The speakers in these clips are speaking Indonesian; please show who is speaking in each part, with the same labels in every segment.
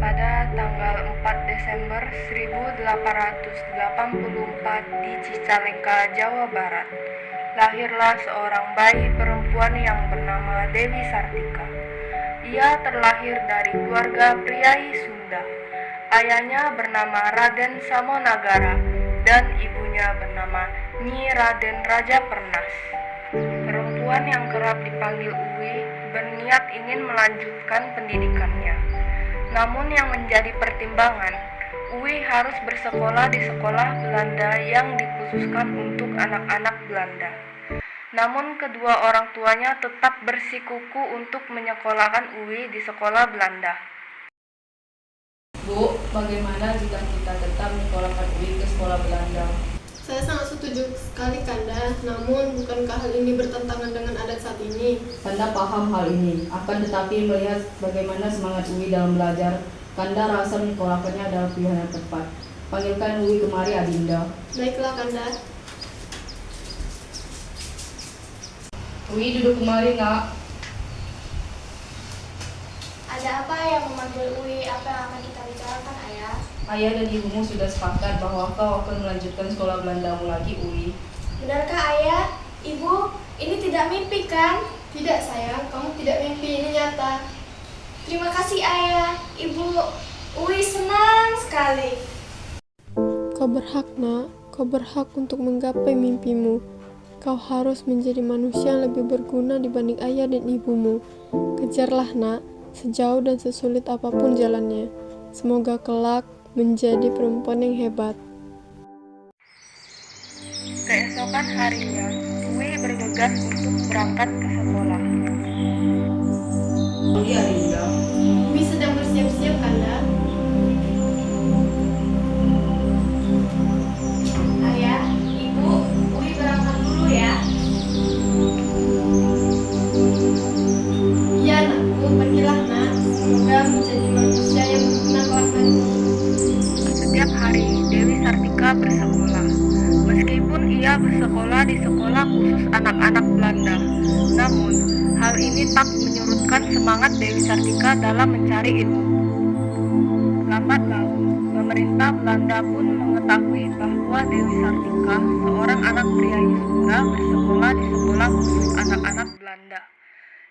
Speaker 1: pada tanggal 4 Desember 1884 di Cicalengka, Jawa Barat, lahirlah seorang bayi perempuan yang bernama Dewi Sartika. Ia terlahir dari keluarga priai Sunda. Ayahnya bernama Raden Samonagara dan ibunya bernama Nyi Raden Raja Pernas. Perempuan yang kerap dipanggil Uwi berniat ingin melanjutkan pendidikannya. Namun yang menjadi pertimbangan, Uwi harus bersekolah di sekolah Belanda yang dikhususkan untuk anak-anak Belanda. Namun kedua orang tuanya tetap bersikuku untuk menyekolahkan Uwi di sekolah Belanda.
Speaker 2: Bu, bagaimana jika kita tetap menyekolahkan Uwi ke sekolah Belanda?
Speaker 3: Saya sangat setuju sekali, Kanda. Namun, bukankah hal ini bertentangan dengan adat saat ini?
Speaker 2: Kanda paham hal ini, akan tetapi melihat bagaimana semangat Uwi dalam belajar, Kanda rasa menyekolahkannya adalah pilihan yang tepat. Panggilkan Uwi kemari, Adinda.
Speaker 3: Baiklah, Kanda.
Speaker 2: Uwi, duduk kemari, nak.
Speaker 4: Ada apa yang memanggil Uwi? Apa yang akan kita bicarakan, Ayah?
Speaker 2: Ayah dan ibumu sudah sepakat bahwa kau akan melanjutkan sekolah Belandamu lagi, Uwi.
Speaker 4: Benarkah, Ayah? Ibu, ini tidak mimpi, kan?
Speaker 3: Tidak, sayang. Kamu tidak mimpi. Ini nyata.
Speaker 4: Terima kasih, Ayah. Ibu, Uwi senang sekali.
Speaker 3: Kau berhak, nak. Kau berhak untuk menggapai mimpimu. Kau harus menjadi manusia yang lebih berguna dibanding ayah dan ibumu. Kejarlah, nak. Sejauh dan sesulit apapun jalannya. Semoga kelak menjadi perempuan yang hebat.
Speaker 1: Keesokan harinya, Uwi bergegas untuk berangkat ke sekolah.
Speaker 2: Uwi, Adinda.
Speaker 3: Uwi sedang bersiap-siap, Kanda.
Speaker 4: Ayah, Ibu, Uwi berangkat dulu ya.
Speaker 3: Iya, anakku. Pergilah, nak. Semoga menjadi manusia yang berguna kelak nanti.
Speaker 1: Setiap hari, Dewi Sartika bersekolah. Meskipun ia bersekolah di sekolah khusus anak-anak Belanda, namun hal ini tak menyurutkan semangat Dewi Sartika dalam mencari ilmu. Lambat laun, pemerintah Belanda pun mengetahui bahwa Dewi Sartika, seorang anak priai Sunda, bersekolah di sekolah khusus anak-anak Belanda.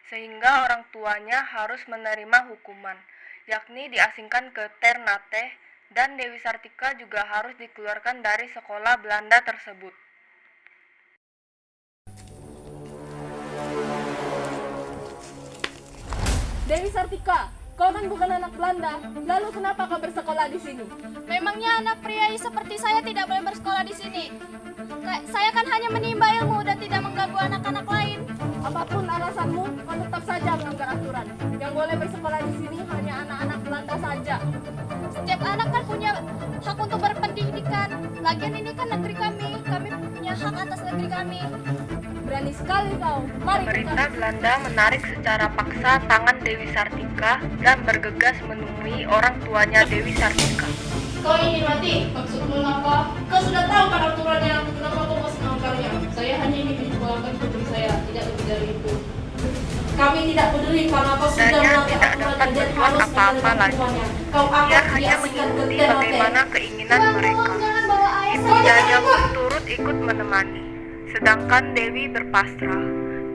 Speaker 1: Sehingga orang tuanya harus menerima hukuman, yakni diasingkan ke Ternate, dan Dewi Sartika juga harus dikeluarkan dari sekolah Belanda tersebut.
Speaker 5: Dewi Sartika, kau kan bukan anak Belanda, lalu kenapa kau bersekolah di sini?
Speaker 4: Memangnya anak priai seperti saya tidak boleh bersekolah di sini? Saya kan hanya menimba ilmu dan tidak mengganggu anak-anak lain.
Speaker 5: Apapun alasanmu, kau tetap saja melanggar aturan. Yang boleh bersekolah di sini hanya anak-anak Belanda saja.
Speaker 4: Setiap anak kan punya hak untuk berpendidikan. Lagian ini kan negeri kami punya hak atas negeri kami.
Speaker 5: Berani sekali kau. Mari
Speaker 1: Pemerintah Belanda menarik secara paksa tangan Dewi Sartika dan bergegas menemui orang tuanya Dewi Sartika.
Speaker 2: Kau ingin mati? Maksudmu apa? Kau sudah tahu kan aturannya, kenapa kau masih melanggarnya? Saya hanya ingin menyekolahkan putri saya, tidak lebih dari itu. Kami tidak peduli karena kau sudah
Speaker 1: Danya
Speaker 2: melanggar
Speaker 1: tidak
Speaker 2: aturan
Speaker 1: dapat
Speaker 2: dan
Speaker 1: berbuat
Speaker 2: harus
Speaker 1: apa-apa
Speaker 2: menjalankan
Speaker 1: lagi.
Speaker 2: aturannya. Kau
Speaker 1: Ia
Speaker 2: akan
Speaker 1: hanya
Speaker 2: diasingkan ke
Speaker 1: mengikuti
Speaker 2: Ternate.
Speaker 1: bagaimana keinginan mereka.
Speaker 4: Jangan bawa ayah
Speaker 1: Ibundanya pun turut ikut menemani, sedangkan Dewi berpasrah.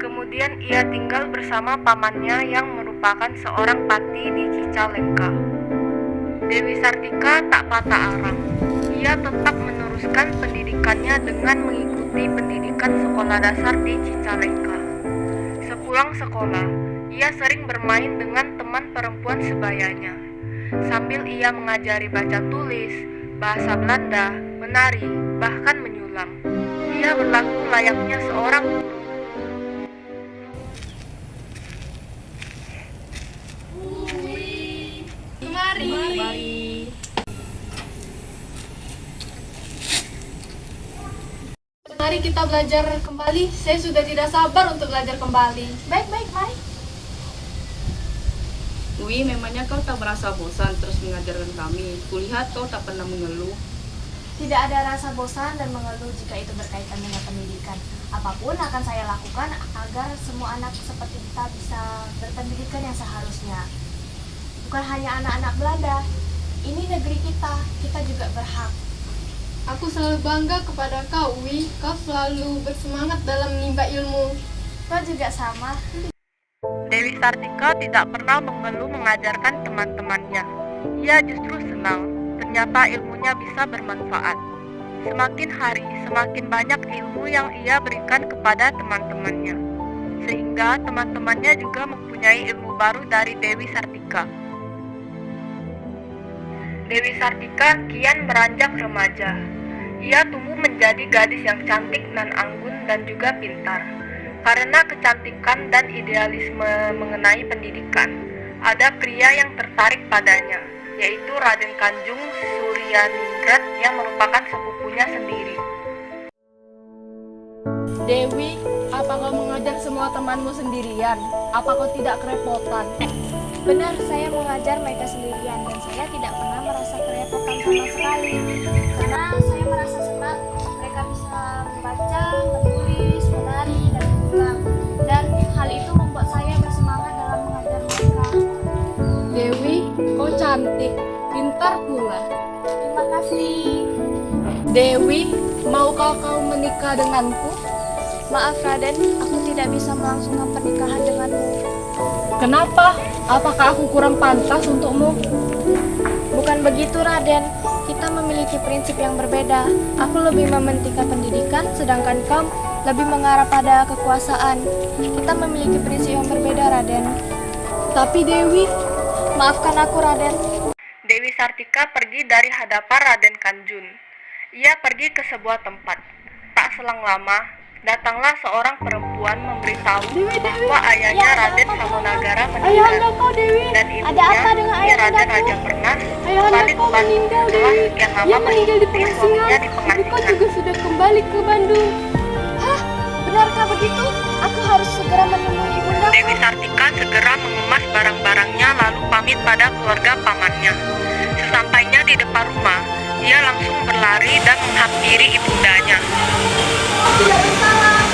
Speaker 1: Kemudian ia tinggal bersama pamannya yang merupakan seorang pati di Cicalengka. Dewi Sartika tak patah arang. Ia tetap meneruskan pendidikannya dengan mengikuti pendidikan sekolah dasar di Cicalengka. Sepulang sekolah, ia sering bermain dengan teman perempuan sebayanya. Sambil ia mengajari baca tulis, bahasa Belanda, menari, bahkan menyulam. Ia berlaku layaknya seorang guru.
Speaker 5: Mari.
Speaker 3: Mari kita belajar kembali. Saya sudah tidak sabar untuk belajar kembali.
Speaker 4: Baik, mari.
Speaker 2: Uwi, memangnya kau tak merasa bosan terus mengajarkan kami? Kulihat kau tak pernah mengeluh.
Speaker 4: Tidak ada rasa bosan dan mengeluh jika itu berkaitan dengan pendidikan. Apapun akan saya lakukan agar semua anak seperti kita bisa berpendidikan yang seharusnya. bukan hanya anak-anak Belanda. Ini negeri kita juga berhak.
Speaker 3: Aku selalu bangga kepada kau, Wi. Kau selalu bersemangat dalam menimba ilmu.
Speaker 4: Kau juga sama.
Speaker 1: Dewi Sartika tidak pernah mengeluh mengajarkan teman-temannya. Ia justru senang, ternyata ilmunya bisa bermanfaat. Semakin hari, semakin banyak ilmu yang ia berikan kepada teman-temannya. Sehingga teman-temannya juga mempunyai ilmu baru dari Dewi Sartika. Dewi Sartika kian beranjak remaja. Ia tumbuh menjadi gadis yang cantik dan anggun dan juga pintar. Karena kecantikan dan idealisme mengenai pendidikan, ada pria yang tertarik padanya, yaitu Raden Kanjung Suryaningrat yang merupakan sepupunya sendiri.
Speaker 2: Dewi, apa kau mengajar semua temanmu sendirian? Apa kau tidak kerepotan?
Speaker 4: Benar, saya mengajar mereka sendirian dan saya tidak pernah merasa kerepotan sama sekali. Karena saya merasa senang mereka bisa membaca, menulis, menari, dan mengulang. Dan hal itu membuat saya bersemangat dalam mengajar mereka.
Speaker 2: Dewi, kau cantik, pintar pula.
Speaker 4: Terima kasih.
Speaker 2: Dewi, maukah kau menikah denganku?
Speaker 4: Maaf Raden, aku tidak bisa melangsungkan pernikahan denganmu.
Speaker 2: Kenapa? Apakah aku kurang pantas untukmu?
Speaker 4: Bukan begitu Raden, kita memiliki prinsip yang berbeda. Aku lebih mementingkan pendidikan, sedangkan kau lebih mengarah pada kekuasaan. Kita memiliki prinsip yang berbeda Raden.
Speaker 2: Tapi Dewi,
Speaker 4: Maafkan aku Raden.
Speaker 1: Dewi Sartika pergi dari hadapan Raden Kanjun. Ia pergi ke sebuah tempat. Tak selang lama, datanglah seorang perempuan memberitahu bahwa ayahnya Raden Samonagara meninggal. Dan ibunya, Raden Raja Pernas, kembali ke Bandung setelah sekian lama mengikuti suaminya di pengasingan.
Speaker 3: Sudah kembali ke Bandung.
Speaker 4: Benarkah begitu? Aku harus segera menemui ibunda.
Speaker 1: Dewi Sartika segera mengemas barang-barangnya lalu pamit pada keluarga pamannya. Sesampainya di depan rumah, ia langsung berlari dan menghampiri ibundanya.
Speaker 4: Tidak bersalah.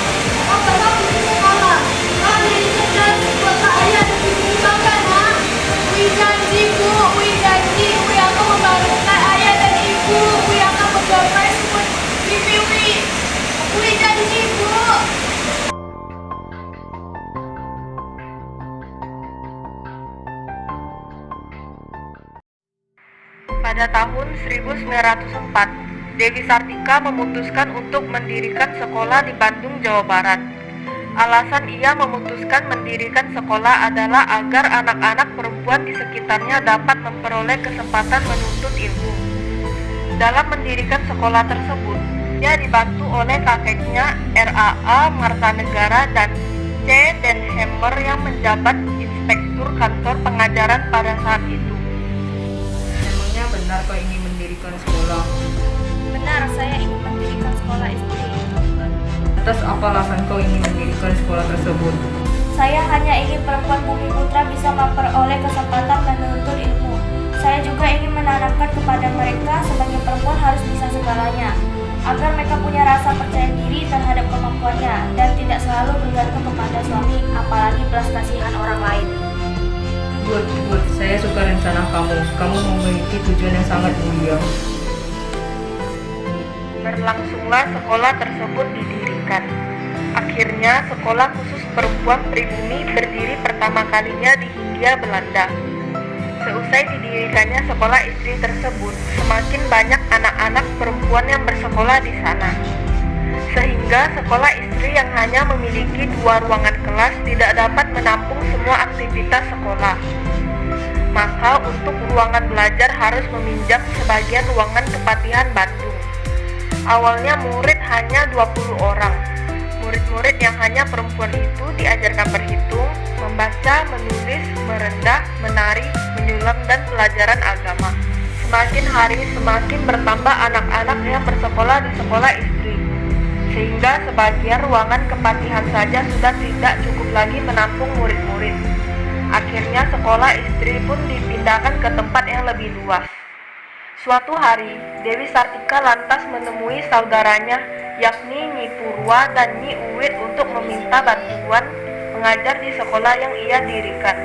Speaker 4: Kau berhak untuk sekolah. Kau jadi cerdas, buatlah ayah dan ibu bangga, nak. Wi janji, Bu. Wi janji. Wi akan membanggakan ayah dan ibu. Wi akan menggapai seperti mimpi Wi. Wi janji, Bu.
Speaker 1: Pada tahun 1904, Dewi Sartika memutuskan untuk mendirikan sekolah di Bandung, Jawa Barat. Alasan ia memutuskan mendirikan sekolah adalah agar anak-anak perempuan di sekitarnya dapat memperoleh kesempatan menuntut ilmu. Dalam mendirikan sekolah tersebut, ia dibantu oleh kakeknya R.A.A. Martanegara dan C. Denhammer yang menjabat inspektur kantor pengajaran pada saat itu. Memangnya benar kau ingin mendirikan sekolah?
Speaker 4: Benar, saya ingin mendirikan sekolah istri.
Speaker 1: Atas apa alasan kau ingin mendirikan sekolah tersebut?
Speaker 4: Saya hanya ingin perempuan Bumi Putra bisa memperoleh kesempatan menuntut ilmu. Saya juga ingin menanamkan kepada mereka sebagai perempuan harus bisa segalanya, agar mereka punya rasa percaya diri terhadap kemampuannya dan tidak selalu bergantung kepada suami, apalagi belas kasihan orang lain.
Speaker 1: Good, saya suka rencana kamu. Kamu memiliki tujuan yang sangat mulia. Berlangsunglah sekolah tersebut didirikan. Akhirnya, sekolah khusus perempuan pribumi berdiri pertama kalinya di Hindia Belanda. Seusai didirikannya sekolah istri tersebut, semakin banyak anak-anak perempuan yang bersekolah di sana. Sehingga sekolah istri yang hanya memiliki 2 ruangan kelas tidak dapat menampung semua aktivitas sekolah. Maka untuk ruangan belajar harus meminjam sebagian ruangan kepatihan Bandung. Awalnya murid hanya 20 orang. Murid-murid yang hanya perempuan itu diajarkan berhitung, membaca, menulis, merendah, menari, menyulam, dan pelajaran agama. Semakin hari semakin bertambah anak-anak yang bersekolah di sekolah istri. Sehingga sebagian ruangan kepatihan saja sudah tidak cukup lagi menampung murid-murid. Akhirnya sekolah istri pun dipindahkan ke tempat yang lebih luas. Suatu hari, Dewi Sartika lantas menemui saudaranya, yakni Nyi Purwa dan Nyi Uwit untuk meminta bantuan mengajar di sekolah yang ia dirikan.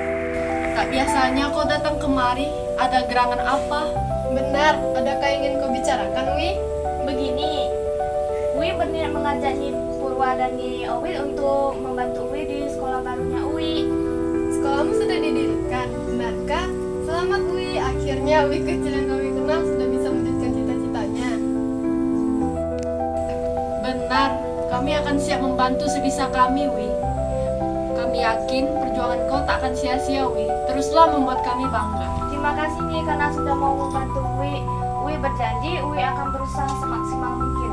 Speaker 2: Tak biasanya kau datang kemari, ada gerangan apa?
Speaker 3: Benar, adakah ingin kau bicarakan, Wi?
Speaker 4: Begini, Wi berniat mengajak Nyi Purwa dan Nyi Owi untuk membantu Wi di sekolah barunya Wi.
Speaker 3: Sekolahmu sudah didirikan, benarkah? Selamat, Wi. Akhirnya Wi kecil yang kami kenal sudah bisa mewujudkan cita-citanya.
Speaker 2: Benar, kami akan siap membantu sebisa kami, Wi. Kami yakin perjuangan kau tak akan sia-sia, Wi. Teruslah membuat kami bangga.
Speaker 4: Terima kasih Nyi karena sudah mau membantu Wi. Wi berjanji Wi akan berusaha semaksimal mungkin.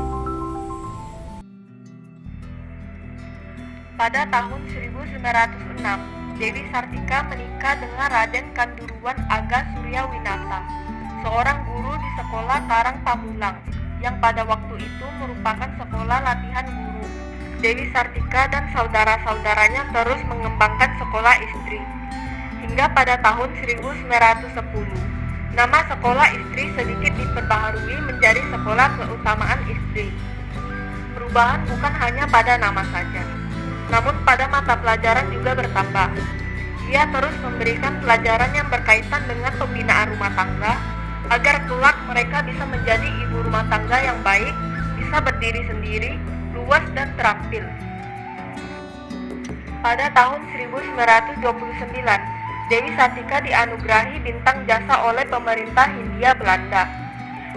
Speaker 1: Pada tahun 1906, Dewi Sartika menikah dengan Raden Kanduruan Aga Surya Winata, seorang guru di sekolah Karang Pamulang, yang pada waktu itu merupakan sekolah latihan guru. Dewi Sartika dan saudara-saudaranya terus mengembangkan sekolah istri. Hingga pada tahun 1910, nama sekolah istri sedikit diperbaharui menjadi sekolah keutamaan istri. Perubahan bukan hanya pada nama saja, namun pada mata pelajaran juga bertambah. Ia terus memberikan pelajaran yang berkaitan dengan pembinaan rumah tangga, agar kelak mereka bisa menjadi ibu rumah tangga yang baik, bisa berdiri sendiri, luas dan terampil. Pada tahun 1929, Dewi Sartika dianugerahi bintang jasa oleh pemerintah Hindia Belanda.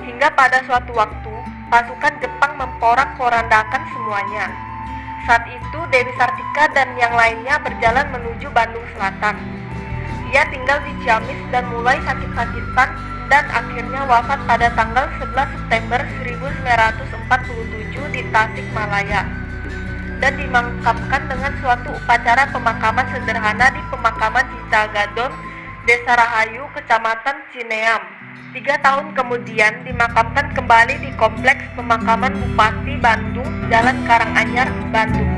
Speaker 1: Hingga pada suatu waktu, pasukan Jepang memporak-porandakan semuanya. Saat itu Dewi Sartika dan yang lainnya berjalan menuju Bandung Selatan. Ia tinggal di Ciamis dan mulai sakit-sakitan dan akhirnya wafat pada tanggal 11 September 1947 di Tasikmalaya, dan dimakamkan dengan suatu upacara pemakaman sederhana di pemakaman Cicagadon, Desa Rahayu, Kecamatan Cineam. 3 tahun kemudian dimakamkan kembali di Kompleks Pemakaman Bupati Bandung, Jalan Karanganyar, Bandung.